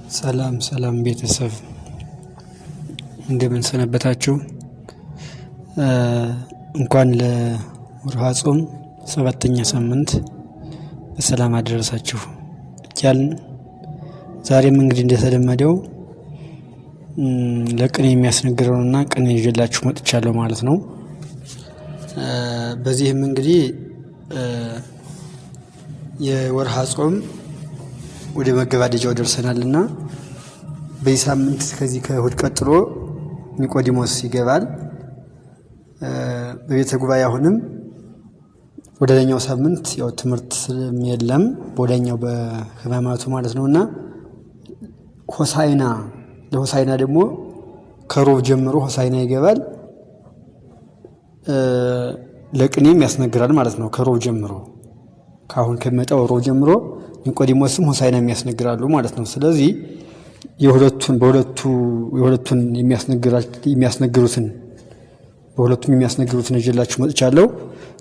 ሰላም ቤተሰብ እንደምን ሰነበታችሁ? እንኳን ለወርሃ ጾም 7ኛ ሳምንት በሰላም አደረሳችሁ እያልን ዛሬም እንግዲህ እንደተለመደው ለቅኔ የሚያስነግረውና ቅኔ ይዤላችሁ መጥቻለሁ ማለት ነው። በዚህም እንግዲህ የወርሃ ጾም ወደ መገባደጃው ደርሰናልና በዚህ ሳምንት ከዚህ ከእሁድ ቀጥሎ ኒቆዲሞስ ይገባል። በቤተ ጉባኤ አሁንም ወደኛው ሳምንት ያው ትምህርት የለም ወደኛው በህማማቱ ማለት ነውና ለሆሳዕና ደግሞ ከሮብ ጀምሮ ሆሳዕና ይገባል። ለቅኔም ያስነግራል ማለት ነው። ከሮብ ጀምሮ ካሁን ከመጣው ሮብ ጀምሮ ኒቆዲሞስም ሆሳዕናም ያስነግራሉ ማለት ነው። ስለዚህ የሁለቱን የሚያስነግሩትን ይዤላችሁ መጥቻለሁ።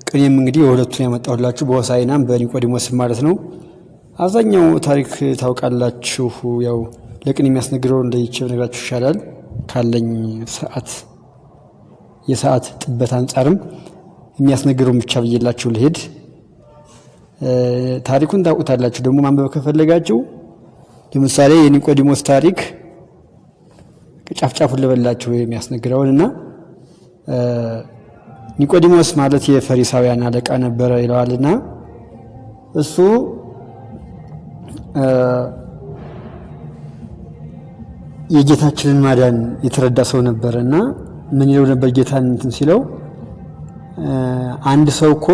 ቅኔም እንግዲህ የሁለቱን ያመጣሁላችሁ በሆሳዕናም በኒቆዲሞስም ማለት ነው። አብዛኛው ታሪክ ታውቃላችሁ። ያው ለቅኔ የሚያስነግረው እንደይቼ ነግራችሁ ይሻላል ካለኝ የሰዓት ጥበት አንጻርም የሚያስነግረውን ብቻ ብዬላችሁ ልሄድ። ታሪኩን ታውቁታላችሁ። ደግሞ ማንበብ ከፈለጋችሁ ለምሳሌ የኒቆዲሞስ ታሪክ ጫፍጫፉን ልበላችሁ የሚያስነግረውንና ኒቆዲሞስ ማለት የፈሪሳውያን አለቃ ነበረ ይለዋልና እሱ የጌታችንን ማዳን የተረዳ ሰው ነበርና ምን ይለው ነበር? ጌታን እንትን ሲለው አንድ ሰው እኮ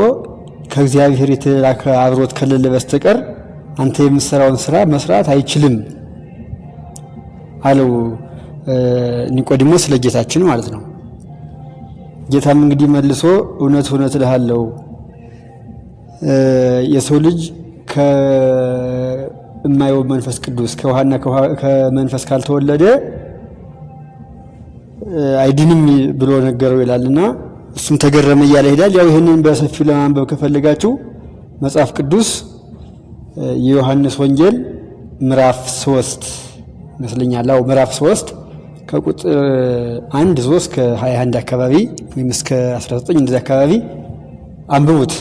ከእግዚአብሔር የተላከ አብሮት ከሌለ በስተቀር አንተ የምትሰራውን ስራ መስራት አይችልም አለው ኒቆዲሞስ ለጌታችን ማለት ነው። ጌታም እንግዲህ መልሶ እውነት እልሃለሁ የሰው ልጅ ከማየው መንፈስ ቅዱስ ከውሃና ከመንፈስ ካልተወለደ አይድንም ብሎ ነገረው ይላልና እሱም ተገረመ እያለ ይሄዳል። ያው ይሄንን በሰፊው ለማንበብ ከፈለጋችሁ መጽሐፍ ቅዱስ የዮሐንስ ወንጌል ምዕራፍ 3 ይመስለኛል። ምዕራፍ 3 ከቁጥር 1 እስከ 21 አካባቢ ወይም እስከ 19 እንደዚህ አካባቢ አንብቡት።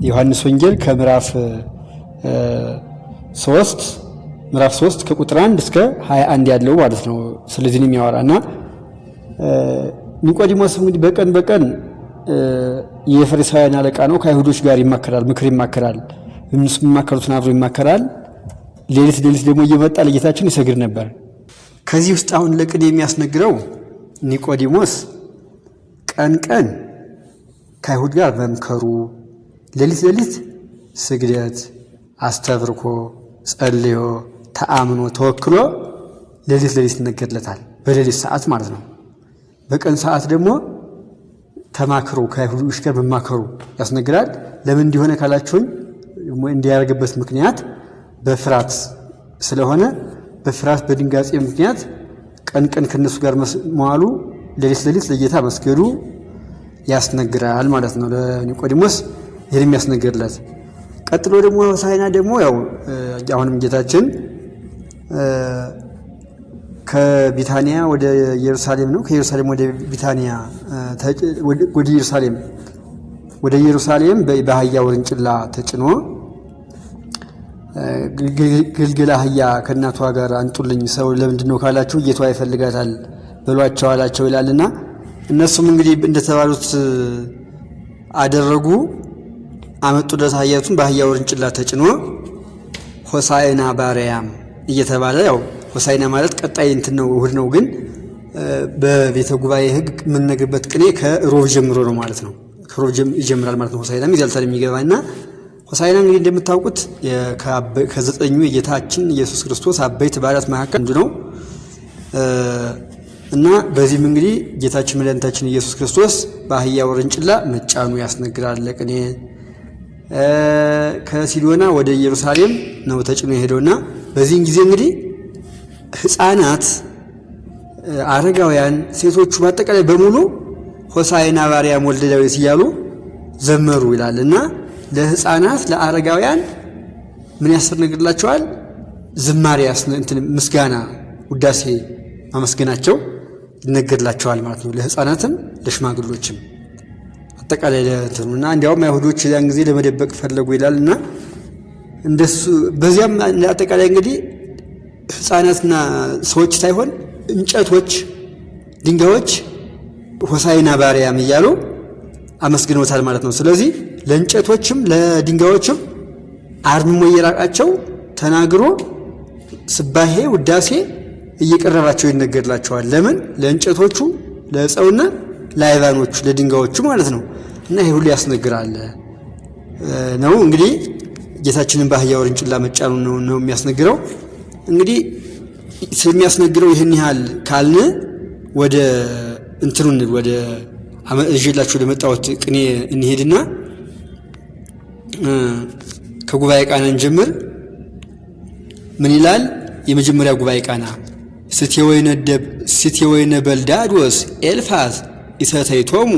የዮሐንስ ወንጌል ከምዕራፍ 3 ከቁጥር 1 እስከ 21 ያለው ማለት ነው። ስለዚህ ነው የሚያወራና ኒቆዲሞስ እንግዲህ በቀን የፈሪሳውያን አለቃ ነው። ከአይሁዶች ጋር ይማከራል፣ ምክር ይማከራል፣ እነሱ የሚማከሩትን አብሮ ይማከራል። ሌሊት ደግሞ እየመጣ ለጌታችን ይሰግድ ነበር። ከዚህ ውስጥ አሁን ለቅኔ የሚያስነግረው ኒቆዲሞስ ቀን ከአይሁድ ጋር መምከሩ፣ ሌሊት ስግደት፣ አስተብርኮ፣ ጸልዮ፣ ተአምኖ ተወክሎ ሌሊት ይነገርለታል። በሌሊት ሰዓት ማለት ነው። በቀን ሰዓት ደግሞ ተማክሮ ከአይሁዶች ጋር መማከሩ ያስነግራል። ለምን እንዲሆነ ካላችሁኝ እንዲያደርግበት ምክንያት በፍርሃት ስለሆነ በፍርሃት በድንጋጼ ምክንያት ቀን ከነሱ ጋር መዋሉ ሌሊት ለጌታ መስገዱ ያስነግራል ማለት ነው። ለኒቆዲሞስ ይሄን የሚያስነግርለት ቀጥሎ ደግሞ ሆሳዕና ደግሞ ያው አሁንም ጌታችን ከቢታንያ ወደ ኢየሩሳሌም ነው። ከኢየሩሳሌም ወደ ቢታንያ ወደ ኢየሩሳሌም በአህያ ውርንጭላ ተጭኖ ግልገል አህያ ከእናቷ ጋር አንጡልኝ፣ ሰው ለምንድን ነው ካላችሁ ጌቷ ይፈልጋታል በሏቸው አላቸው ይላልና እነሱም እንግዲህ እንደተባሉት አደረጉ። አመጡለት አህያቱን በአህያ ውርንጭላ ተጭኖ ሆሳዕና በአርያም እየተባለ ያው ሆሳዕና ማለት ቀጣይ እንትን ነው፣ እሁድ ነው። ግን በቤተ ጉባኤ ሕግ የምንነግርበት ቅኔ ከሮብ ጀምሮ ነው ማለት ነው። ከሮብ ይጀምራል ማለት ነው። ሆሳዕና ይዘልታል የሚገባና ሆሳዕና እንግዲህ እንደምታውቁት ከዘጠኙ የጌታችን ኢየሱስ ክርስቶስ አበይት በዓላት መካከል አንዱ ነው እና በዚህም እንግዲህ ጌታችን መድኃኒታችን ኢየሱስ ክርስቶስ በአህያ ውርንጭላ መጫኑ ያስነግራል። ለቅኔ ከሲዶና ወደ ኢየሩሳሌም ነው ተጭኖ የሄደውና በዚህን ጊዜ እንግዲህ ሕፃናት፣ አረጋውያን፣ ሴቶቹ በአጠቃላይ በሙሉ ሆሳዕና በአርያም ወልደ ዳዊት እያሉ ዘመሩ ይላልና ለሕፃናት ለአረጋውያን ምን ያስነግርላቸዋል? ዝማሬ ምስጋና ውዳሴ ማመስገናቸው ይነገርላቸዋል ማለት ነው። ለሕፃናትም ለሽማግሎችም አጠቃላይ ለእንትኑና እንዲያውም አይሁዶች ያን ጊዜ ለመደበቅ ፈለጉ ይላልና እንደሱ በዚያም አጠቃላይ እንግዲህ ሕፃናትና ሰዎች ሳይሆን እንጨቶች፣ ድንጋዮች ሆሳዕና በአርያም እያሉ አመስግነውታል ማለት ነው። ስለዚህ ለእንጨቶችም ለድንጋዮችም አርምሞ እየራቃቸው ተናግሮ ስባሄ ውዳሴ እየቀረባቸው ይነገርላቸዋል። ለምን? ለእንጨቶቹ፣ ለዕፀውና ለአይባኖቹ ለድንጋዮቹ ማለት ነው። እና ይሄ ሁሉ ያስነግራል ነው እንግዲህ ጌታችንን በአህያ ውርንጭላ መጫኑ ነው የሚያስነግረው። እንግዲህ ስለሚያስነግረው ይህን ያህል ካልን ወደ እንትኑን ወደ እዤላችሁ ለመጣሁት ቅኔ እንሄድና ከጉባኤ ቃና እንጀምር። ምን ይላል? የመጀመሪያ ጉባኤ ቃና ስትየወይነ በልዳዶስ ኤልፋዝ ኢሰተይቶሙ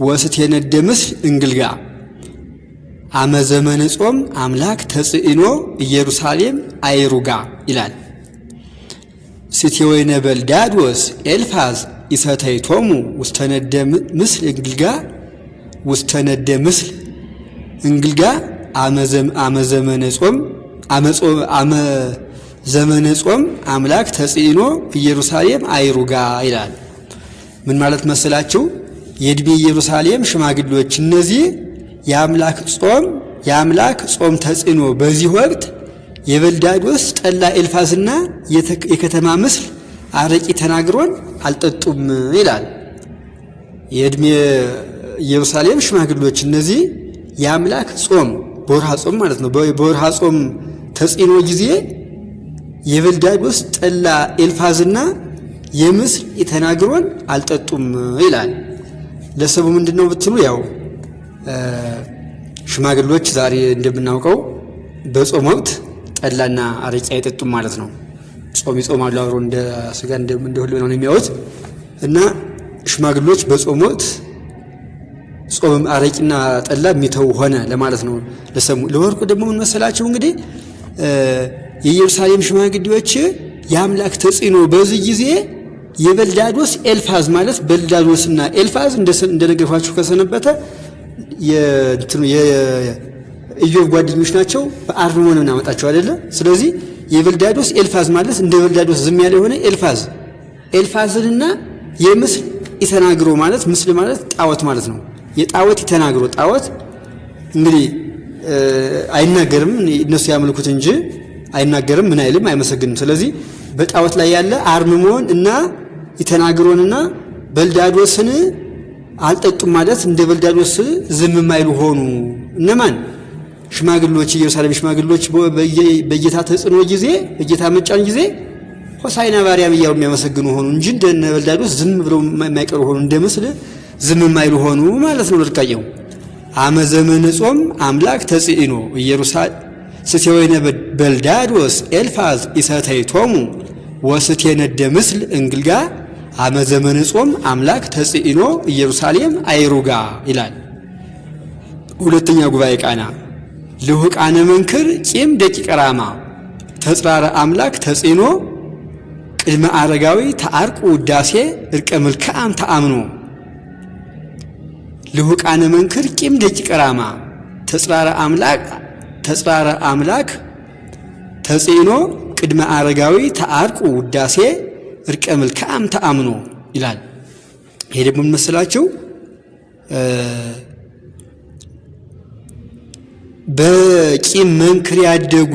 ወስትየነደ ምስል እንግልጋ አመዘመነ ጾም አምላክ ተጽዕኖ ኢየሩሳሌም አይሩጋ ይላል። ስትየወይነ በልዳዶስ ኤልፋዝ ኢሰተይቶሙ ውስተነደ ምስል እንግልጋ ውስተነደ ምስል እንግልጋ አመዘመነ ጾም ዘመነ ጾም አምላክ ተጽዕኖ ኢየሩሳሌም አይሩጋ ይላል። ምን ማለት መሰላችሁ? የዕድሜ ኢየሩሳሌም ሽማግሌዎች እነዚህ የአምላክ ጾም ተጽዕኖ በዚህ ወቅት የበልዳዶስ ጠላ ኤልፋዝና የከተማ ምስል አረቂ ተናግሮን አልጠጡም ይላል። የዕድሜ ኢየሩሳሌም ሽማግሌዎች እነዚህ የአምላክ ጾም በወርሃ ጾም ማለት ነው። በወርሃ ጾም ተጽዕኖ ጊዜ የበልዳዶስ ጠላ ኤልፋዝና የምስል የተናግሮን አልጠጡም ይላል። ለሰቡ ምንድነው ብትሉ ያው ሽማግሌዎች ዛሬ እንደምናውቀው በጾም ወቅት ጠላና አረቂ አይጠጡም ማለት ነው። ጾም ይጾማሉ አብሮ እንደ ስጋ እንደ ሁሉ ነው የሚያዩት እና ሽማግሌዎች በጾም ወቅት ጾም አረቂና ጠላ የሚተው ሆነ ለማለት ነው። ለሰሙ ለወርቁ ደግሞ ምን መሰላችሁ እንግዲህ የኢየሩሳሌም ሽማግሌዎች የአምላክ ተጽዕኖ በዚህ ጊዜ የበልዳዶስ ኤልፋዝ ማለት በልዳዶስና ኤልፋዝ እንደነገርኳችሁ ከሰነበተ የኢዮብ ጓደኞች ናቸው። በአርምሞ ነው እናመጣቸው አይደለ? ስለዚህ የበልዳዶስ ኤልፋዝ ማለት እንደ በልዳዶስ ዝም ያለ የሆነ ኤልፋዝንና የምስል ይተናግሮ ማለት ምስል ማለት ጣዖት ማለት ነው። የጣዖት ይተናግሮ ጣዖት እንግዲህ አይናገርም፣ እነሱ ያመልኩት እንጂ አይናገርም፣ ምን አይልም፣ አይመሰግንም። ስለዚህ በጣዖት ላይ ያለ አርምሞን እና ይተናግሮንና በልዳዶስን አልጠጡም ማለት እንደ በልዳዶስ ዝም ማይሉ ሆኑ። እነማን? ሽማግሌዎች፣ ኢየሩሳሌም ሽማግሌዎች በጌታ ተጽዕኖ ጊዜ በጌታ መጫን ጊዜ ሆሳዕና በአርያም እያሉ የሚያመሰግኑ ሆኑ እንጂ እንደ በልዳዶስ ዝም ብለው የማይቀሩ ሆኑ፣ እንደ ምስል ዝም ማይሉ ሆኑ ማለት ነው። ለርቃየው አመዘመነ ጾም አምላክ ተጽዕኖ ኢየሩሳሌም ስትየወይነ በልዳዶስ ኤልፋዝ ኢሰተይቶሙ ወስትየነደ ምስል እንግልጋ አመዘመነ ጾም አምላክ ተጽዕኖ ኢየሩሳሌም አይሩጋ ይላል። ሁለተኛ ጉባኤ ቃና ልሁቃነ መንክር ቂም ደቂቀ ራማ ተጽራረ አምላክ ተጽዕኖ ቅድመ አረጋዊ ተአርቁ ውዳሴ እርቀ መልክዓም ተአምኖ ልሁቃነ መንክር ቂም ደቂቀ ራማ ተጽራረ አምላክ ተጽዕኖ ቅድመ አረጋዊ ተአርቁ ውዳሴ እርቀ መልክዓም ተአምኖ ይላል። ይሄ ደግሞ ምን መሰላችሁ? በቂም መንክር ያደጉ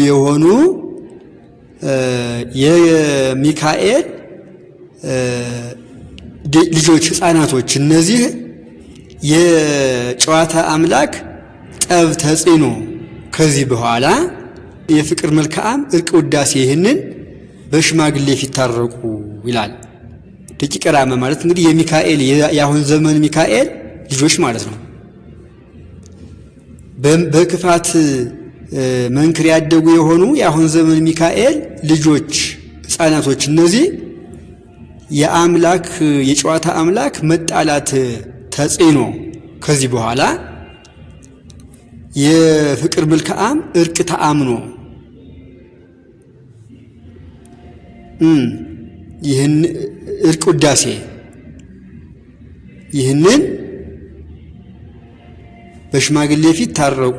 የሆኑ የሚካኤል ልጆች ሕፃናቶች እነዚህ የጨዋታ አምላክ ጠብ ተጽዕኖ ከዚህ በኋላ የፍቅር መልክዓም እርቅ ውዳሴ ይህንን በሽማግሌ ፊት ታረቁ ይላል። ደቂቀ ራማ ማለት እንግዲህ የሚካኤል የአሁን ዘመን ሚካኤል ልጆች ማለት ነው። በክፋት መንክር ያደጉ የሆኑ የአሁን ዘመን ሚካኤል ልጆች ሕፃናቶች እነዚህ የአምላክ የጨዋታ አምላክ መጣላት ተጽዕኖ ከዚህ በኋላ የፍቅር መልክዓም እርቅ ተአምኖ ይህን እርቅ ውዳሴ ይህንን በሽማግሌ ፊት ታረቁ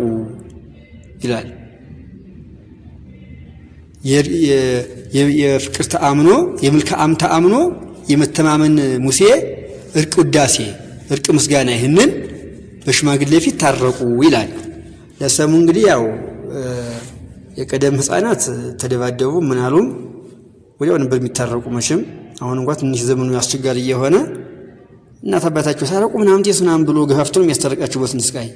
ይላል። የፍቅር ተአምኖ የመልክዓም ተአምኖ የመተማመን ሙሴ እርቅ ውዳሴ እርቅ ምስጋና ይህንን በሽማግሌ ፊት ታረቁ ይላል። ለሰሙ እንግዲህ ያው የቀደም ሕፃናት ተደባደቡ ምናሉም ወዲያው ነበር የሚታረቁ። መቼም አሁን እንኳን ትንሽ ዘመኑ አስቸጋሪ እየሆነ እናት አባታቸው ታረቁ ምናምን ምናምን ብሎ ገፋፍቶ የሚያስታርቃቸው በስንስቃይ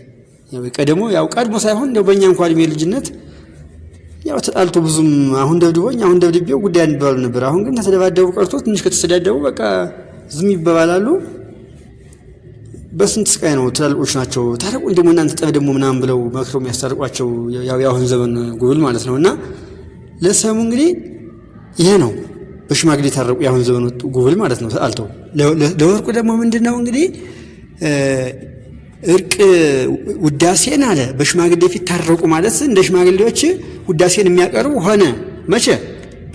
ያው ቀድሞ ሳይሆን እንደው በእኛ እንኳን እድሜ ልጅነት ያው ተጣልቶ ብዙም አሁን ደብድቤው ጉዳይ አንባሉ ነበር። አሁን ግን ተደባደቡ ቀርቶ ትንሽ ከተሰዳደቡ በቃ ዝም ይባባላሉ። በስንት ስቃይ ነው ትላልቆች ናቸው ታረቁ እንደሞ እናንተ ጠብ ደግሞ ምናምን ብለው መክረው የሚያስታርቋቸው ያው ያሁን ዘመን ጉብል ማለት ነውና ለሰሙ እንግዲህ ይሄ ነው በሽማግሌ ታረቁ ያሁን ዘመን ጉብል ማለት ነው ተጣልተው። ለወርቁ ደግሞ ምንድነው እንግዲህ እርቅ ውዳሴን አለ በሽማግሌ ፊት ታረቁ ማለት እንደ ሽማግሌዎች ውዳሴን የሚያቀርቡ ሆነ መቼ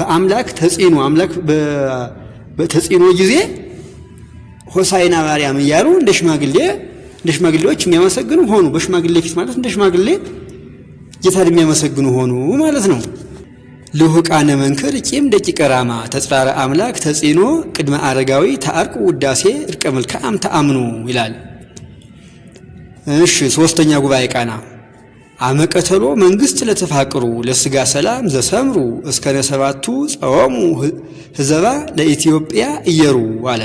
በአምላክ ተጽኖ አምላክ በተጽኖ ጊዜ ሆሳዕና ማርያም እያሉ እንደ ሽማግሌዎች የሚያመሰግኑ ሆኑ። በሽማግሌ ፊት ማለት እንደ ሽማግሌ ጌታን የሚያመሰግኑ ሆኑ ማለት ነው። ልሁቃነ መንክር ቂም ደቂቀ ራማ ተጽራረ አምላክ ተጽኖ ቅድመ አረጋዊ ተአርቁ ውዳሴ እርቀ መልክዓም ተአምኑ ይላል። እሺ ሶስተኛ ጉባኤ ቃና አመቀተሎ መንግስት ለተፋቅሩ ለስጋ ሰላም ዘሰምሩ እስከ ነሰባቱ ጾሙ ህዘባ ለኢትዮጵያ እየሩ አለ።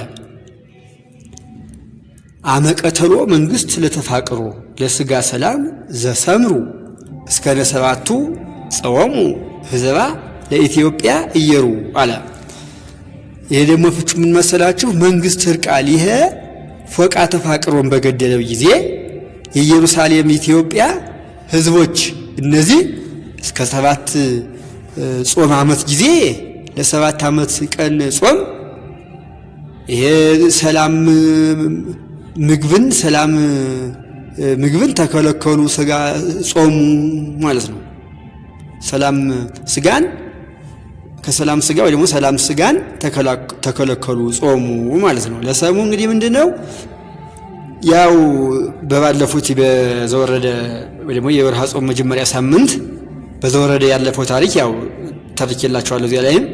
አመቀተሎ መንግስት ለተፋቅሩ ለስጋ ሰላም ዘሰምሩ እስከ ነሰባቱ ጾሙ ህዘባ ለኢትዮጵያ እየሩ አለ። ይሄ ደግሞ ፍቹ ምን መሰላችሁ? መንግስት ህርቃል ይሄ ፎቃ ተፋቅሮን በገደለው ጊዜ የኢየሩሳሌም ኢትዮጵያ ህዝቦች እነዚህ እስከ 7 ጾም ዓመት ጊዜ ለ7 ዓመት ቀን ጾም ይሄ ሰላም ምግብን ተከለከሉ። ስጋ ጾሙ ማለት ነው። ሰላም ስጋን ከሰላም ስጋ ወይ ደግሞ ሰላም ስጋን ተከለከሉ ጾሙ ማለት ነው። ለሰሙ እንግዲህ ምንድነው ያው በባለፉት በዘወረደ ወይ ደግሞ የወርሃ ጾም መጀመሪያ ሳምንት በዘወረደ ያለፈው ታሪክ ያው ተርኬላችኋለሁ። እዚያ ላይም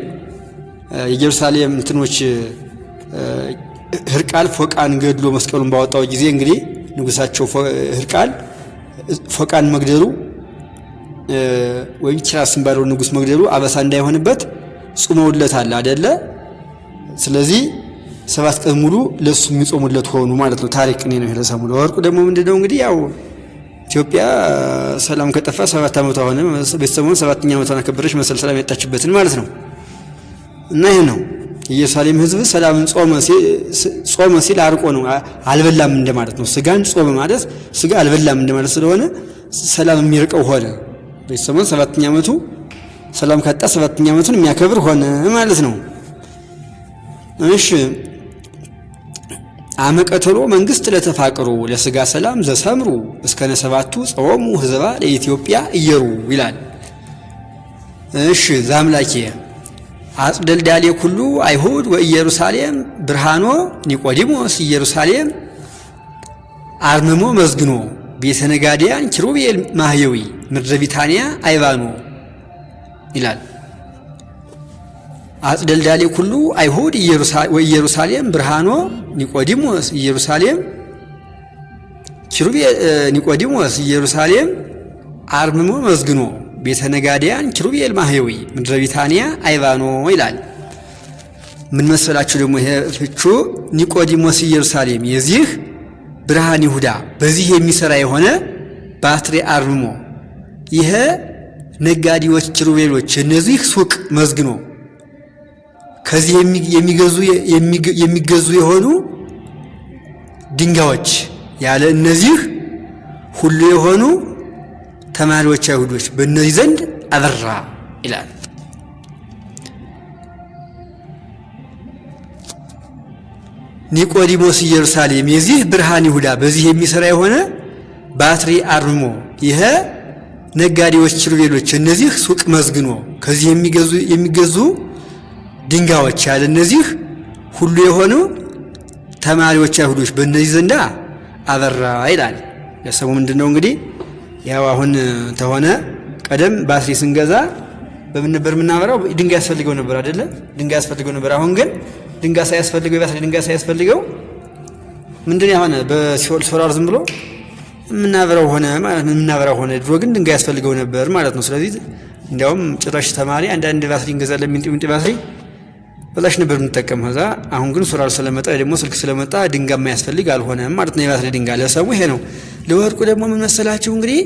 የኢየሩሳሌም እንትኖች ህርቃል ፎቃን ገድሎ መስቀሉን ባወጣው ጊዜ እንግዲህ ንጉሳቸው ህርቃል ፎቃን መግደሉ ወይም ኪራስን ባለው ንጉስ መግደሉ አበሳ እንዳይሆንበት ጾመውለታል አይደለ? ስለዚህ 7 ቀን ሙሉ ለሱ የሚጾሙለት ሆኑ ማለት ነው። ታሪክ ነው ይሄ ለሰሙ። ለወርቁ ደግሞ ምንድነው እንግዲህ ያው ኢትዮጵያ ሰላም ከጠፋ 7 ዓመቷ ሆነ። ቤተሰቡን 7ኛ ዓመቷን አከበረች መሰል ሰላም ያጣችበትን ማለት ነው። እና ይሄ ነው የኢየሩሳሌም ህዝብ ሰላምን ጾመ ሲል አርቆ ነው አልበላም እንደማለት ነው። ስጋን ጾመ ማለት ስጋ አልበላም እንደማለት ስለሆነ ሰላም የሚርቀው ሆነ። ቤተሰቡን 7ኛ ዓመቱ ሰላም ካጣ 7ኛ ዓመቱን የሚያከብር ሆነ ማለት ነው። እሺ አመቀተሎ መንግስት ለተፋቅሩ ለስጋ ሰላም ዘሰምሩ እስከ ነሰባቱ ጾሙ ህዝባ ለኢትዮጵያ እየሩ ይላል። እሺ ዛምላኬ አጽደልዳሌ ኩሉ አይሁድ ወኢየሩሳሌም ብርሃኖ ኒቆዲሞስ ኢየሩሳሌም አርምሞ መዝግኖ ቤተ ነጋዴያን ኪሩቤል ማህየዊ ምድረ ቢታንያ አይባኖ ይላል። አጽደልዳሌ ኩሉ አይሁድ ወኢየሩሳሌም ብርሃኖ ኒቆዲሞስ ኢየሩሳሌም ኪሩቤል ኒቆዲሞስ ኢየሩሳሌም አርምሞ መዝግኖ ቤተ ነጋዴያን ኪሩቤል ማህየዊ ምድረ ቢታንያ አይባኖ ይላል። ምን መሰላችሁ ደግሞ ይሄ ፍቹ ኒቆዲሞስ ኢየሩሳሌም የዚህ ብርሃን ይሁዳ በዚህ የሚሰራ የሆነ ባትሪ አርምሞ ይሄ ነጋዴዎች ኪሩቤሎች እነዚህ ሱቅ መዝግኖ ከዚህ የሚገዙ የሆኑ ድንጋዮች ያለ እነዚህ ሁሉ የሆኑ ተማሪዎች አይሁዶች በእነዚህ ዘንድ አበራ ይላል። ኒቆዲሞስ ኢየሩሳሌም የዚህ ብርሃን ይሁዳ በዚህ የሚሰራ የሆነ ባትሪ አርምሞ ይሄ ነጋዴዎች ኪሩቤሎች እነዚህ ሱቅ መዝግኖ ከዚህ የሚገዙ ድንጋዮች ያለ እነዚህ ሁሉ የሆኑ ተማሪዎች አይሁዶች በእነዚህ ዘንዳ አበራ ይላል። ለሰሙ ምንድነው እንግዲህ ያው አሁን ተሆነ ቀደም ባትሪ ስንገዛ በምን ነበር የምናበራው? ድንጋይ ያስፈልገው ነበር አይደለ? ድንጋይ ያስፈልገው ነበር። አሁን ግን ድንጋይ ሳያስፈልገው የባትሪ ድንጋይ ሳያስፈልገው ምንድነው ያሆነ በሶላር ዝም ብሎ የምናበራው ሆነ። ድሮ ግን ድንጋይ ያስፈልገው ነበር ማለት ነው። ስለዚህ እንዲያውም ጭራሽ ተማሪ አንዳንድ ባትሪ እንገዛለን ሚንጥ ባትሪ በላሽ ነበር የምንጠቀም። ከዛ አሁን ግን ሶላር ስለመጣ ደግሞ ስልክ ስለመጣ ድንጋይ የማያስፈልግ አልሆነም ማለት ነው። የባትሪ ድንጋይ ለሰሙ ይሄ ነው። ለወርቁ ደግሞ ምን መሰላችሁ እንግዲህ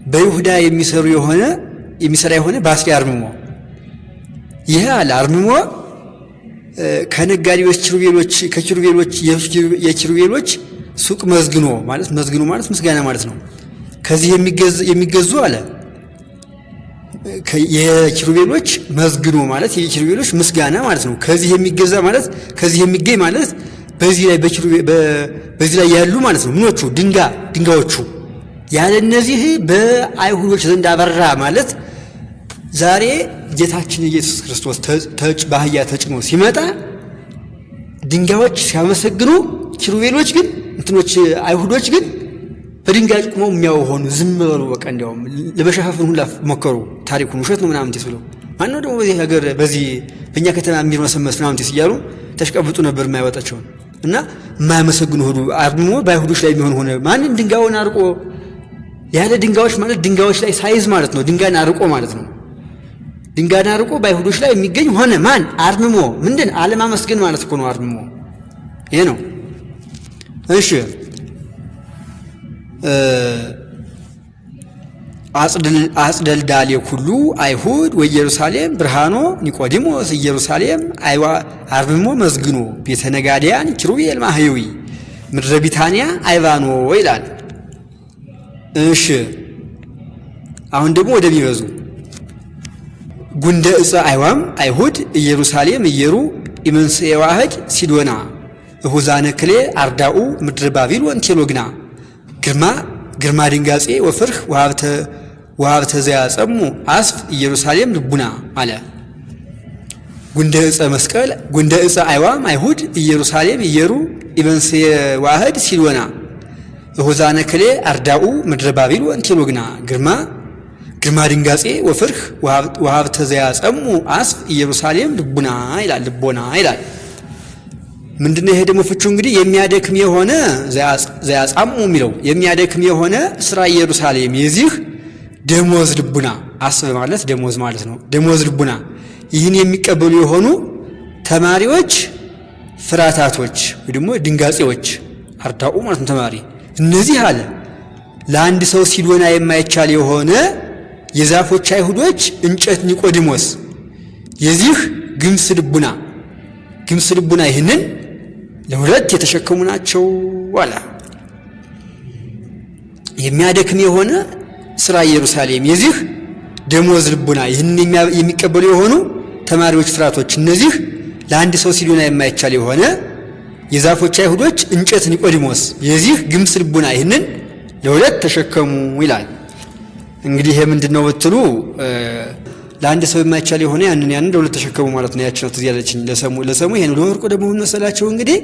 በይሁዳ የሚሰራ የሆነ ባትሪ አርምሞ ይሄ አለ አርምሞ ከነጋዴዎች የኪሩቤሎች ሱቅ መዝግኖ ማለት ምስጋና ማለት ነው። ከዚህ የሚገዙ አለ የኪሩቤሎች መዝግኖ ማለት የኪሩቤሎች ምስጋና ማለት ነው። ከዚህ የሚገዛ ማለት ከዚህ የሚገኝ ማለት በዚህ ላይ ያሉ ማለት ነው። ምኖቹ ድንጋዮቹ ያለ እነዚህ በአይሁዶች ዘንድ አበራ ማለት ዛሬ ጌታችን ኢየሱስ ክርስቶስ በአህያ ተጭኖ ሲመጣ ድንጋዮች ሲያመሰግኑ ኪሩቤሎች ግን አይሁዶች ግን በድንጋይ ቆመው የሚያወሆኑ ዝም ብለው በቃ እንዲያውም ለመሸፋፈን ሁላ ሞከሩ። ታሪኩን ውሸት ነው ምናምን ሲሉ ማነው ደግሞ በዚህ ሀገር በዚህ በእኛ ከተማ የሚርመሰመስ ምናምን ሲያሉ ተሽቀብጡ ነበር የማይወጣቸው እና የማያመሰግኑ ሁሉ አርምሞ በአይሁዶች ላይ የሚሆን ሆነ። ማንም ድንጋዩን አርቆ ያለ ድንጋዮች ማለት ድንጋዮች ላይ ሳይዝ ማለት ነው። ድንጋይን አርቆ ማለት ነው። ድንጋይን አርቆ በአይሁዶች ላይ የሚገኝ ሆነ። ማን አርምሞ ምንድን አለማመስገን ማለት እኮ ነው። አርምሞ ይሄ ነው። እሺ አጽደልዳሌ ኩሉ አይሁድ ወኢየሩሳሌም ብርሃኖ ኒቆዲሞስ ኢየሩሳሌም አይዋ አርምሞ መዝግኖ ቤተ ነጋዴያን ኪሩቤል ማህየዊ ምድረ ቢታንያ አይባኖ ይላል። እሺ አሁን ደግሞ ወደሚበዙ ጉንደ እፀ አይዋም አይሁድ ኢየሩሳሌም እየሩ ኢመንስኤ ዋህድ ሲዶና እሁዛነ ክሌ አርዳኡ ምድረ ባቢሎን ቴሎግና ግርማ ድንጋጼ ወፍርህ ወሀብተ ዘያጸሙ አስፍ ኢየሩሳሌም ልቡና አለ። ጉንደ እፀ መስቀል ጉንደ እፀ አይዋም አይሁድ ኢየሩሳሌም እየሩ ኢመንስኤ ዋህድ ሲዶና እሁዛነ ክሌ አርዳኡ ምድረ ባቢሎን ቴሎግና ግርማ ድንጋጼ ወፍርህ ወሀብተ ዘያጸሙ አስፍ ኢየሩሳሌም ልቡና ይላል። ምንድነው ይሄ ደግሞ ፍቹ እንግዲህ የሚያደክም የሆነ ዘያጻሙ የሚለው የሚያደክም የሆነ ስራ ኢየሩሳሌም የዚህ ደሞዝ ልቡና አስብ ማለት ደሞዝ ማለት ነው። ደሞዝ ልቡና ይህን የሚቀበሉ የሆኑ ተማሪዎች ፍራታቶች ወይ ደግሞ ድንጋጼዎች አርዳኡ ማለት ነው ተማሪ እነዚህ አለ ለአንድ ሰው ሲዶና የማይቻል የሆነ የዛፎች አይሁዶች እንጨት ኒቆዲሞስ የዚህ ግምስ ልቡና ይህንን ለሁለት የተሸከሙ ናቸው አለ። የሚያደክም የሆነ ስራ ኢየሩሳሌም የዚህ ደሞዝ ልቡና ይህንን የሚቀበሉ የሆኑ ተማሪዎች ፍራቶች እነዚህ ለአንድ ሰው ሲዶና የማይቻል የሆነ የዛፎች አይሁዶች እንጨት ኒቆዲሞስ የዚህ ግምስ ልቡና ይህንን ለሁለት ተሸከሙ ይላል። እንግዲህ ይሄ ምንድነው ብትሉ ለአንድ ሰው የማይቻል የሆነ ያንን ለሁለት ተሸከሙ ማለት ነው። ያቺ ነው ትዝ ያለችኝ ለሰሙ ይሄን ለወርቁ ደግሞ ምን መሰላቸው እንግዲህ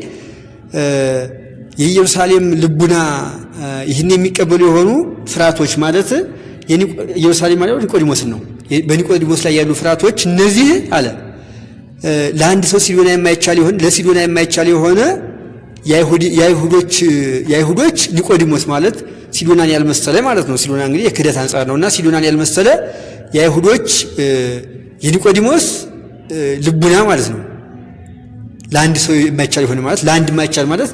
የኢየሩሳሌም ልቡና ይህን የሚቀበሉ የሆኑ ፍራቶች ማለት ኢየሩሳሌም ማለት ኒቆዲሞስ ነው። በኒቆዲሞስ ላይ ያሉ ፍራቶች እነዚህ አለ ለአንድ ሰው ሲዶና የማይቻል የሆነ የአይሁዶች ኒቆዲሞስ ማለት ሲዶናን ያልመሰለ ማለት ነው። ሲዶና እንግዲህ የክደት አንጻር ነውና ሲዶናን ያልመሰለ የአይሁዶች የኒቆዲሞስ ልቡና ማለት ነው። ለአንድ ሰው የማይቻል የሆነ ማለት ለአንድ የማይቻል ማለት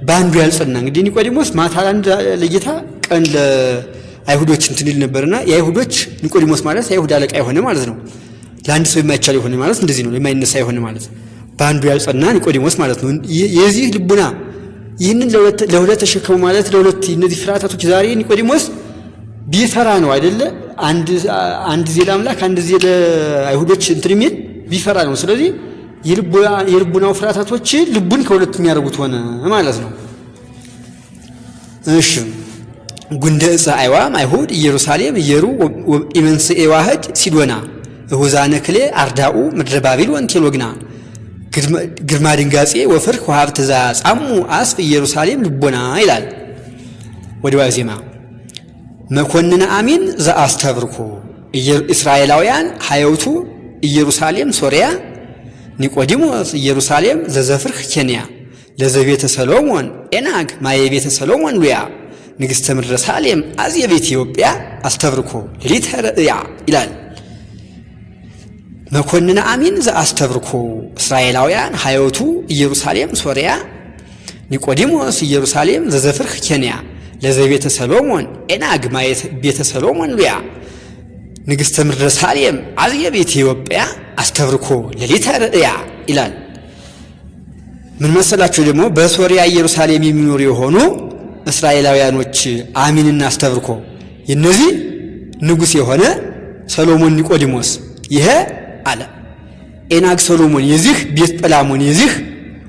በአንዱ ያልጸና እንግዲህ ኒቆዲሞስ ማታ አንድ ለጌታ ቀን ለአይሁዶች እንትን ይል ነበርና የአይሁዶች ኒቆዲሞስ ማለት የአይሁድ አለቃ የሆነ ማለት ነው። ለአንድ ሰው የማይቻል የሆነ ማለት እንደዚህ ነው። የማይነሳ የሆነ ማለት በአንዱ ያልጸና ኒቆዲሞስ ማለት ነው። የዚህ ልቡና ይህንን ለሁለት ተሸከሙ ማለት ለሁለት እነዚህ ፍራታቶች ዛሬ ኒቆዲሞስ ቢፈራ ነው አይደለ? አንድ ዜ ለአምላክ አንድ ዜ ለአይሁዶች እንትን የሚል ቢፈራ ነው። ስለዚህ የልቡናው ፍራታቶች ልቡን ከሁለት የሚያደርጉት ሆነ ማለት ነው። እሺ ጉንደ ዕፀ አይዋም አይሁድ ኢየሩሳሌም እየሩ ኢመንስኤ ዋህድ ሲዶና እሁዛነ ክሌ አርዳኡ ምድረ ባቢሎን ቴሎግና ግርማ ድንጋጼ ወፍርህ ወሀብት ዛ ጻሙ አስፍ ኢየሩሳሌም ልቦና ይላል። ወደ ዋዜማ መኮንነ አሚን ዘአስተብርኮ እስራኤላውያን ሀየውቱ ኢየሩሳሌም ሶርያ ኒቆዲሞስ ኢየሩሳሌም ዘዘፍርህ ኬንያ ለዘቤተ ሰሎሞን ኤናግ ማየቤተ ሰሎሞን ሉያ ንግሥተ ምድረ ሳሌም አዝየበ ኢትዮጵያ አስተብርኮ ሌሊተ ርእያ ይላል። መኮንነ አሚን ዘአስተብርኮ እስራኤላውያን ሀየውቱ ኢየሩሳሌም ሶርያ ኒቆዲሞስ ኢየሩሳሌም ዘዘፍርህ ኬንያ ለዘቤተ ሰሎሞን ኤናግ ማየቤተ ሰሎሞን ሉያ ንግሥተ ምድረ ሳሌም አዝየበ ኢትዮጵያ አስተብርኮ ሌሊተ ርእያ ይላል። ምን መሰላችሁ ደግሞ በሶርያ ኢየሩሳሌም የሚኖሩ የሆኑ እስራኤላውያኖች አሚንና አስተብርኮ የነዚህ ንጉሥ የሆነ ሰሎሞን ኒቆዲሞስ ይሄ አለ ኤናግ ሰሎሞን የዚህ ቤት ጰላሞን የዚህ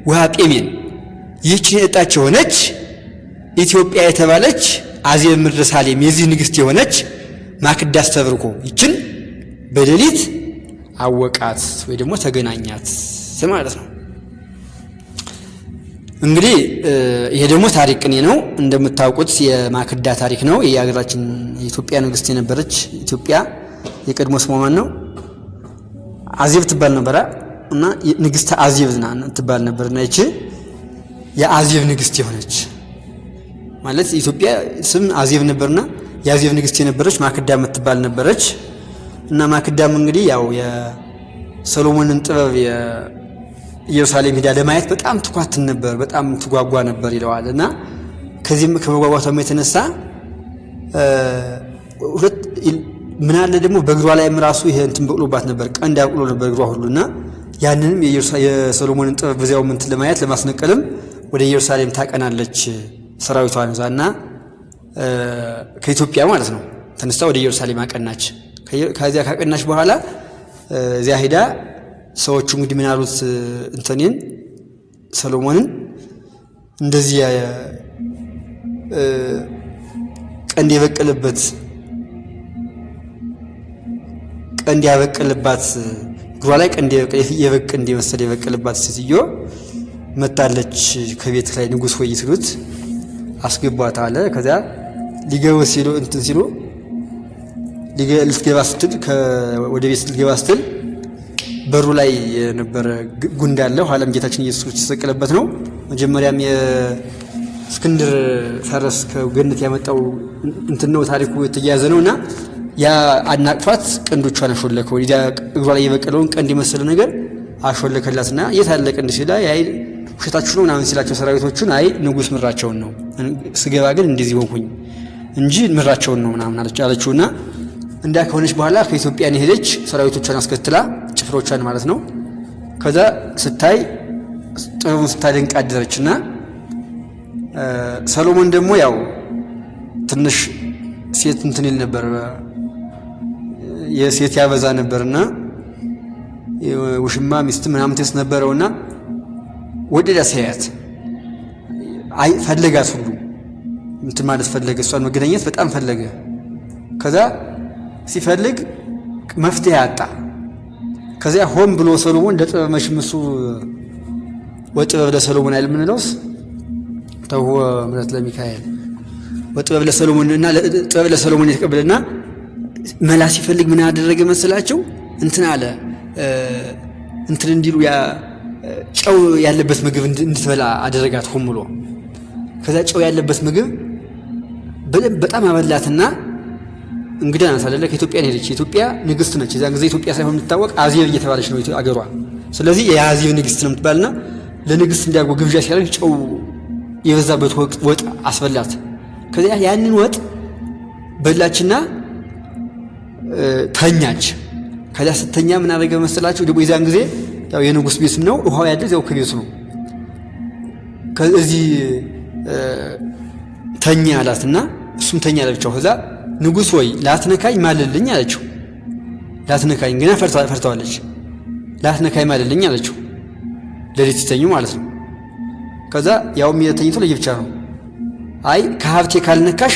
ውሃ ጴሜን ይህችን የጠጣች የሆነች ኢትዮጵያ የተባለች አዜብ ምድረ ሳሌም የዚህ ንግሥት የሆነች ማክዳ አስተብርኮ ይችን በሌሊት አወቃት ወይ ደግሞ ተገናኛት ማለት ነው። እንግዲህ ይሄ ደግሞ ታሪክ ቅኔ ነው እንደምታውቁት የማክዳ ታሪክ ነው። የሀገራችን የኢትዮጵያ ንግሥት የነበረች ኢትዮጵያ የቀድሞ ስሟ ማን ነው? አዜብ ትባል ነበረ እና ንግሥተ አዜብ ትባል ነበርና ይቺ የአዜብ ንግሥት የሆነች ማለት ኢትዮጵያ ስም አዜብ ነበርና የአዜብ ንግሥት የነበረች ማክዳ የምትባል ነበረች። እና ማክዳም እንግዲህ ያው የሰሎሞንን ጥበብ ኢየሩሳሌም ሄዳ ለማየት በጣም ትኳትን ነበር፣ በጣም ትጓጓ ነበር ይለዋል። እና ከዚህም ከመጓጓቷም የተነሳ ሁለት ምን አለ ደግሞ በእግሯ ላይም ራሱ ይሄ እንትን በቅሎባት ነበር፣ ቀንድ ያብቅሎ ነበር እግሯ ሁሉና ያንንም የሰሎሞንን ጥበብ በዚያው እንትን ለማየት ለማስነቀልም ወደ ኢየሩሳሌም ታቀናለች ሰራዊቷን ይዛና ከኢትዮጵያ ማለት ነው ተነስታ ወደ ኢየሩሳሌም አቀናች። ከዚያ ካቀናች በኋላ እዚያ ሄዳ ሰዎቹ እንግዲህ ምን አሉት እንትኔን ሰሎሞንን እንደዚህ ቀንድ ያበቀለባት እግሯ ላይ ቀንድ የበቅ እንደመሰለ የበቀለባት ሴትዮ መጣለች ከቤት ላይ ንጉሥ ሆይ ሲሉት አስገቧት አለ። ከዛ ሊገቡ ሲሉ እንትን ሲሉ ልትገባ ስትል ወደ ቤት ልትገባ ስትል በሩ ላይ የነበረ ጉንድ አለ። ኋላም ጌታችን ኢየሱስ ክርስቶስ የተሰቀለበት ነው። መጀመሪያም የእስክንድር ፈረስ ከገነት ያመጣው እንትን ነው ታሪኩ የተያያዘ ነውና ያ አናቅፋት ቀንዶቿን አሾለከው። እግሯ ላይ የበቀለውን ቀንድ የመሰለ ነገር አሾለከላትና የት አለ ቀንድ ሲላ አይ ውሸታችሁ ነው ምናምን ሲላቸው ሰራዊቶቹን አይ ንጉሥ ምራቸውን ነው ስገባ ግን እንደዚህ ሆንኩኝ እንጂ ምራቸውን ነው ምናምን አለችውና እንዳ ከሆነች በኋላ ከኢትዮጵያ ሄደች ሰራዊቶቿን አስከትላ ጭፍሮቿን ማለት ነው። ከዛ ስታይ ጥበቡን ስታደንቅ አደረችና ሰሎሞን ደግሞ ያው ትንሽ ሴት እንትን ይል ነበር፣ የሴት ያበዛ ነበርና ውሽማ ሚስት ምናምን ተስ ነበረውና ወደዳ ሲያያት አይ ፈለጋት ሁሉ እንትን ማለት ፈለገ፣ እሷን መገናኘት በጣም ፈለገ። ከዛ ሲፈልግ መፍትሄ አጣ። ከዚያ ሆን ብሎ ሰሎሞን ለጥበብ መሽምሱ ወጥበብ ለሰሎሞን አይደል ምንለውስ ተው ምረት ለሚካኤል ወጥበብ ለሰሎሞን እና ጥበብ ለሰሎሞን የተቀበለና መላ ሲፈልግ ምን አደረገ መሰላቸው? እንትን አለ እንትን እንዲሉ ያ ጨው ያለበት ምግብ እንድትበላ አደረጋት ሆን ብሎ። ከዛ ጨው ያለበት ምግብ በጣም አበላትና እንግዳ ናት አይደለ? ከኢትዮጵያ ሄደች። ኢትዮጵያ ንግስት ነች። የዛን ጊዜ ኢትዮጵያ ሳይሆን የምትታወቅ አዜብ እየተባለች ነው አገሯ። ስለዚህ የአዜብ ንግስት ነው የምትባልና ለንግስት እንዲያርጎ ግብዣ ሲያደርግ ጨው የበዛበት ወጥ አስበላት። ከዚያ ያንን ወጥ በላችና ተኛች። ከዛ ስተኛ ምን አደረገ መሰላችሁ? ደግሞ የዛን ጊዜ ያው የንጉስ ቤት ነው፣ ውሃው ያለ እዚያው ከቤቱ ነው። ከዚህ ተኛ አላትና እሱም ተኛ ለብቻው። ከዛ ንጉሥ ወይ ላትነካኝ ማልልኝ አለችው። ላትነካኝ ገና ፈርታዋለች። ላትነካኝ ማልልኝ አለችው። ሌሊት ሲተኙ ማለት ነው። ከዛ ያውም የተኝቶ ለየብቻ ነው። አይ ከሀብቴ ካልነካሽ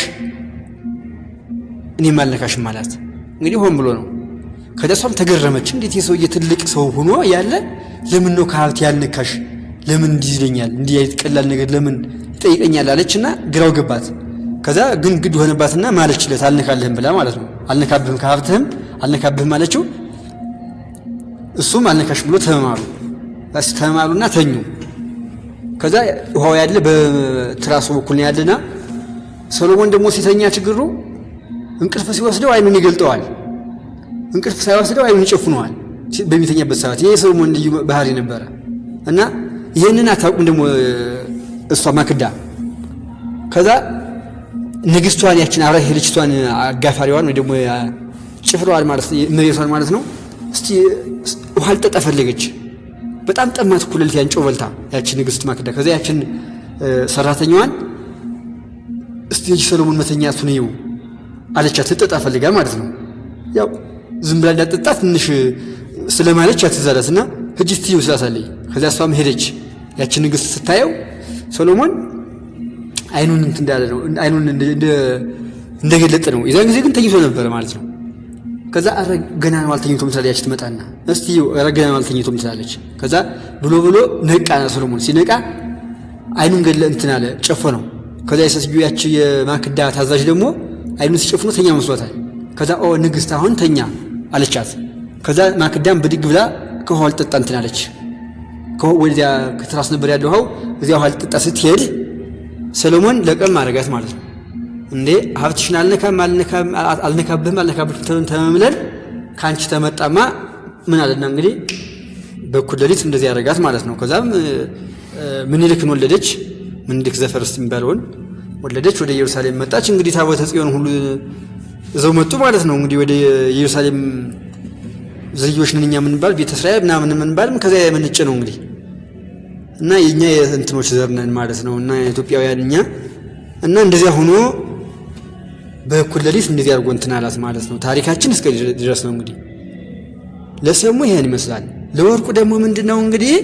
እኔም አልነካሽም ማለት እንግዲህ ሆን ብሎ ነው። ከደሷም ተገረመች። እንዴት የሰውዬ ትልቅ ሰው ሆኖ ያለ ለምን ነው ከሀብቴ ያልነካሽ? ለምን እንዲህ ይለኛል? እንዲህ አይነት ቀላል ነገር ለምን ይጠይቀኛል? አለችና ግራው ገባት። ከዛ ግን ግድ ሆነባትና ማለችለት አልነካልህም ብላ ማለት ነው። አልነካብህም ከሀብትህም አልነካብህም አለችው። እሱም አልነካሽ ብሎ ተማማሉና ተኙ። ከዛ ውሃው ያለ በትራሱ በኩል ነው ያለና ሰሎሞን ደግሞ ሲተኛ ችግሩ እንቅልፍ ሲወስደው አይኑን ይገልጠዋል። እንቅልፍ ሳይወስደው አይኑን ይጨፍነዋል በሚተኛበት ሰዓት። ይሄ ሰሎሞን ልዩ ባህሪ ነበረ እና ይሄንን አታውቅም ደግሞ እሷ ማክዳ። ከዛ ንግስቷን ያችን አብራ ልጅቷን አጋፋሪዋን ወይ ደግሞ ጭፍራዋን ማለት መሬቷን ማለት ነው እስቲ ውሃ ልጠጣ ፈለገች። በጣም ጠማት እኮ ሌሊት ያንጨው በልታ ያችን ንግስት ማክዳ። ከዛ ያችን ሰራተኛዋን እስቲ ሰሎሞን መተኛቱን ይው አለቻት። ልጠጣ ፈልጋ ማለት ነው። ያው ዝም ብላ እንዳጠጣ ትንሽ ስለማለች ያትዛላትና ሂጂ እስቲ ይውስላሳለኝ። ከዛ እሷም ሄደች። ያችን ንግስት ስታየው ሰሎሞን አይኑን እንዳለ ነው፣ አይኑን እንደገለጠ ነው። የዛን ጊዜ ግን ተኝቶ ነበር ማለት ነው። ከዛ ገና ነው አልተኝቶም ትላለች። ያች ትመጣና እስቲ ገና ነው አልተኝቶም ትላለች። ከዛ ብሎ ነቃ ሰሎሞን። ሲነቃ አይኑን ገለ አለ ጨፈነው። ከዛ የሰስዩ ያች የማክዳ ታዛዥ ደግሞ አይኑን ሲጨፍኖ ተኛ መስሏታል። ከዛ ንግስት አሁን ተኛ አለቻት። ከዛ ማክዳም ብድግ ብላ ከውሃው ልጠጣ አለች። ወዲያ ከትራስ ነበር ያለው ውሃው። እዚያ ውሃ ልጠጣ ስትሄድ ሰሎሞን ለቀም አረጋት ማለት ነው። እንዴ ሀብትሽን አልነካብህም ተመምለን ካንቺ ተመጣማ ምን አለና እንግዲህ በኩል ሌሊት እንደዚህ ያረጋት ማለት ነው። ከዛም ምኒልክን ወለደች። ምኒልክ ዘፈርስ የሚባለውን ወለደች። ወደ ኢየሩሳሌም መጣች። እንግዲህ ታቦተ ጽዮን ሁሉ እዛው መጡ ማለት ነው። እንግዲህ ወደ ኢየሩሳሌም ዝርዮች ነን እኛ የምንባል ቤተ እስራኤል ምናምን የምንባልም ከዛ የመነጨ ነው እንግዲህ እና የኛ የእንትኖች ዘር ነን ማለት ነው። እና ኢትዮጵያውያን እኛ እና እንደዚያ ሆኖ በኩል ሌሊት እንደዚህ አድርጎ እንትን አላት ማለት ነው። ታሪካችን እስከ ድረስ ነው እንግዲህ። ለሰሙ ይሄን ይመስላል። ለወርቁ ደግሞ ምንድነው እንግዲህ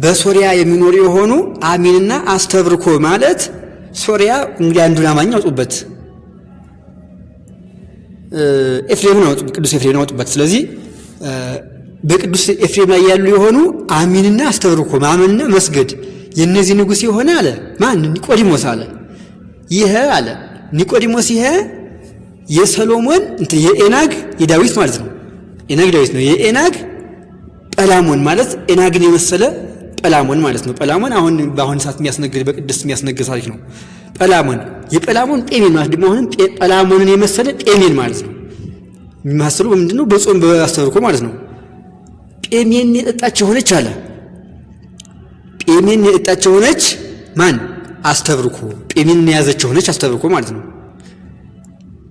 በሶሪያ የሚኖሩ የሆኑ አሚንና አስተብርኮ ማለት ሶሪያ እንግዲህ አንዱን አማኝ አውጡበት ኤፍሬምን አውጡበት፣ ቅዱስ ኤፍሬምን አውጡበት። ስለዚህ በቅዱስ ኤፍሬም ላይ ያሉ የሆኑ አሚንና አስተብርኮ ማመንና መስገድ የነዚህ ንጉስ የሆነ አለ ማን ኒቆዲሞስ አለ። ይሄ አለ ኒቆዲሞስ ይሄ የሰሎሞን የኤናግ የዳዊት ማለት ነው። ኤናግ ዳዊት ነው። የኤናግ ጰላሞን ማለት ኤናግን የመሰለ ጰላሞን ማለት ነው። ጰላሞን አሁን በአሁን ሰዓት የሚያስነግር በቅድስት የሚያስነግር ታሪክ ነው። ጰላሞን የጰላሞን ጴሜን ማለት ደግሞ አሁን ጰላሞንን የመሰለ ጴሜን ማለት ነው። የሚማሰለው ምንድነው? በጾም በአስተብርኮ ማለት ነው። ጴሜን የጠጣች ሆነች አለ። ጴሜን የጠጣች ሆነች ማን? አስተብርኮ። ጴሜን የያዘች ሆነች አስተብርኮ ማለት ነው።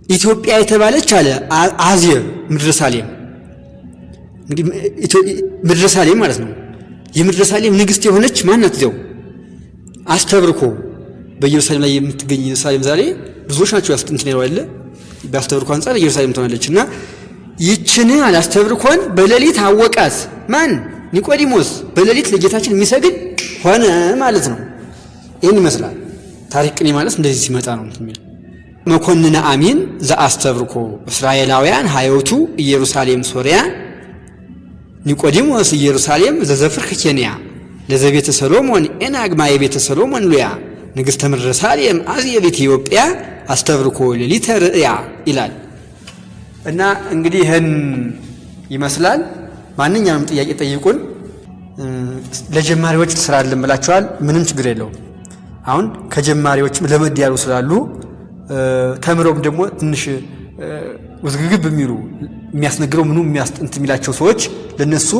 ኢትዮጵያ የተባለች አለ አዜብ ምድረሳሌም። እንግዲህ ምድረሳሌም ማለት ነው። የምድረሳሌም ንግስት የሆነች ማን ናት? እዚያው አስተብርኮ በኢየሩሳሌም ላይ የምትገኝ ኢየሩሳሌም ዛሬ ብዙዎች ናቸው ያስጥንት ነው አይደለ? በአስተብርኮ አንፃር ኢየሩሳሌም ትሆናለችና ይችን አላስተብርኮን በሌሊት አወቃት ማን? ኒቆዲሞስ። በሌሊት ለጌታችን የሚሰግድ ሆነ ማለት ነው። ይሄን ይመስላል ታሪክ። ቅኔ ማለት እንደዚህ ሲመጣ ነው የሚል መኮንነ አሚን ዘአስተብርኮ እስራኤላውያን ሃይወቱ ኢየሩሳሌም ሶሪያ ኒቆዲሞስ ኢየሩሳሌም ዘዘፍርክ ኬንያ ለዘቤተ ሰሎሞን ኤናግማ የቤተ ሰሎሞን ሉያ ንግሥተ ምድረሳሌም አዝየብ ኢትዮጵያ አስተብርኮ ሌሊተ ርእያ ይላል። እና እንግዲህ ይህን ይመስላል። ማንኛውም ጥያቄ ጠይቁን። ለጀማሪዎች ስራ አለን ብላችኋል። ምንም ችግር የለውም። አሁን ከጀማሪዎችም ለመድ ያሉ ስላሉ ተምረውም ደግሞ ትንሽ ውዝግብ የሚሉ የሚያስነግረው ምኑ የሚያስጥንት የሚላቸው ሰዎች ለነሱ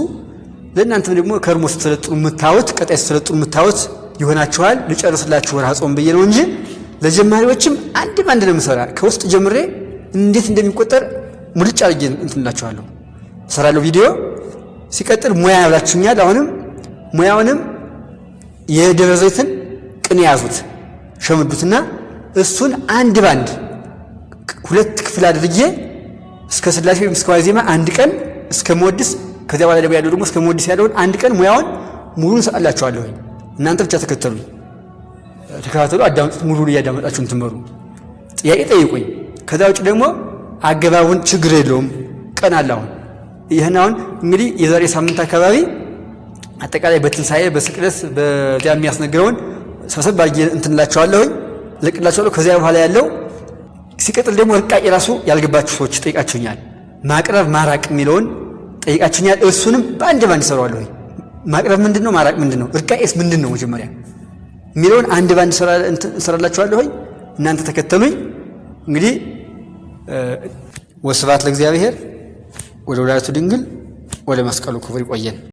ለእናንተም ደግሞ ከርሞ ስትሰለጥኑ የምታዩት ቀጣይ ስትሰለጥኑ የምታዩት ይሆናችኋል። ልጨርስላችሁ ወርሃ ጾም ብዬ ነው እንጂ ለጀማሪዎችም አንድ ባንድ ነው የምሰራ። ከውስጥ ጀምሬ እንዴት እንደሚቆጠር ሙልጭ አድርጌ እንትንላችኋለሁ፣ እሰራለሁ ቪዲዮ። ሲቀጥል ሙያ ያብላችሁኛል። አሁንም ሙያውንም የደብረ ዘይትን ቅኔ ያዙት ሸምዱትና እሱን አንድ ባንድ ሁለት ክፍል አድርጌ እስከ ስላሴ ወይም እስከ ዋዜማ አንድ ቀን እስከ መወድስ ከዚያ በኋላ ያለው ደግሞ እስከ መወድስ ያለውን አንድ ቀን ሙያውን ሙሉን ሰጣላችኋለሁ። እናንተ ብቻ ተከተሉ። ተከታተሉ፣ አዳምጡት። ሙሉውን እያዳመጣችሁ እንትመሩ። ጥያቄ ጠይቁኝ። ከዛ ውጭ ደግሞ አገባቡን ችግር የለውም ቀን አለ። አሁን ይህን አሁን እንግዲህ የዛሬ ሳምንት አካባቢ አጠቃላይ በትንሳኤ በስቅለት በዚያ የሚያስነግረውን ሰብሰብ ባርጌ እንትንላችኋለሁኝ ለቅላችኋለሁ። ከዚያ በኋላ ያለው ሲቀጥል ደግሞ ርቃቄ ራሱ ያልገባችሁ ሰዎች ጠይቃችሁኛል። ማቅረብ ማራቅ የሚለውን ጠይቃችሁኛል። እሱንም በአንድ ባንድ ሰራዋለሁ። ማቅረብ ምንድነው? ማራቅ ምንድነው? ርቃቄስ ምንድነው? መጀመሪያ የሚለውን አንድ ባንድ ሰራላችኋለሁ። እናንተ ተከተሉኝ። እንግዲህ ወስብሐት ለእግዚአብሔር ወለወላዲቱ ድንግል ወለመስቀሉ ክቡር። ይቆየን።